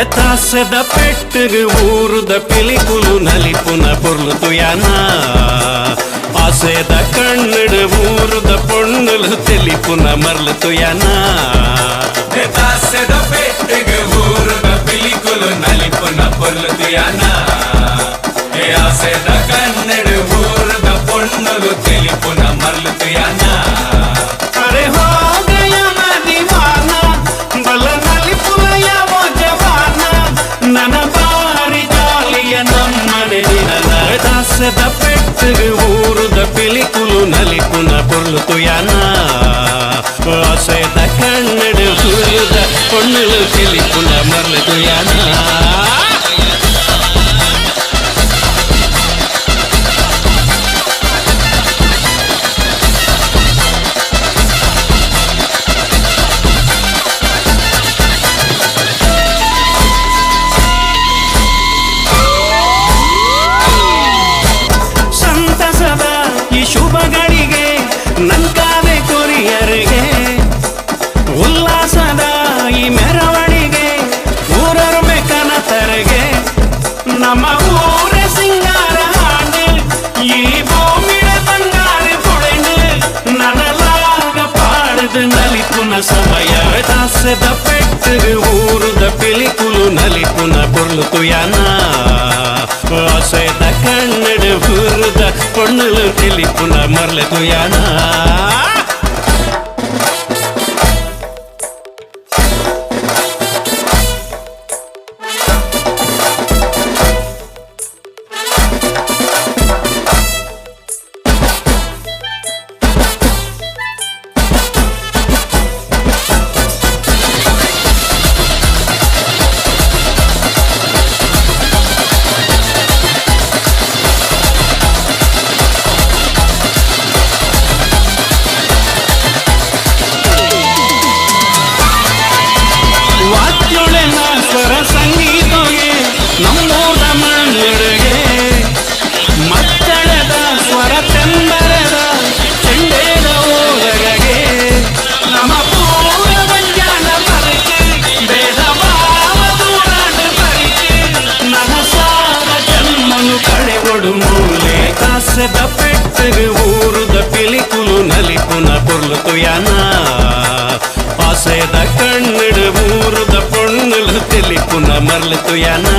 తాసెద పెట్టుగు ఊరుద పిలికులు నలిపున పొర్లుతు యానా ఆసేద కన్నుడు ఊరుద పొన్నులు తెలిపున మర్లుతు యానా తాసెద పెట్టుగు ఊరుద పిలికులు నలిపున పొర్లుతు యానా ఆసేద కన్నుడు ఊరుద పొన్నులు తెలిపున మర్లుతు యానా అరే హో గయా నా దీవానా బల నలిపులయ ఓ జవానా నన బారి జాలియ నమ్మని దినన తాసెద పెట్టుగు ఊరుద పిలికులు నలిపున పొర్లుతు యానా ఆసేద కన్నుడు ఊరుద పొన్నులు తెలిపున మర్లుతు యానా ಶುಭಗಳಿಗೆ ನಂಕಾದೆ ಕೊರಿಯರಿಗೆ ಉಲ್ಲಾಸದ ಈ ಮೆರವಣಿಗೆ ಊರೊರ್ಮೆ ಕನತರಿಗೆ ನಮ್ಮ ಊರ ಸಿಂಗಾರ ಹಾಡು ಈ ಭೂಮಿಯ ಬಂಗಾರ ಪೊಡೆಂಡು ನನಲಾಗ ಪಾಡದು ನಲಿಪುನ ಸಮಯ ದಾಸದ ಪೆಟ್ಟು ಊರುದ ಪಿಲಿಕುಲು ನಲಿಪುನ పొర్లుతు యానా ఆసేద కన్నుడు ఊరుద పొన్నులు తెలిపున మర్లుతు యానా ಸ್ವರ ಸಂಗೀತಗೆ ನಮ್ಮೂರ ಮಣ್ಣೆಡೆಗೆ ಮಕ್ಕಳದ ಸ್ವರ ತೆಂಬರದ ಚೆಂಡೇದ ಓದಗಗೆ ನಮ್ಮ ಪೂರ ಬಂಜಾನ ಪರಿಚೆ ಭೇದ ಭಾವ ದೂರಾಟ ಪರಿಚೆ ನನ್ನ ಸಾರ ಜನ್ಮನು ಕಳೆಗೊಡು ಮೂಲೆ ಕಾಸದ ಪೆಟ್ಟಗೆ ಊರುದ ಪಿಲಿಕುಲು ನಲಿಪುನ పొర్లుతు యానా ఆసేద కన్నుడు ఊరుద పొన్నులు తెలిపున మర్లుతు యానా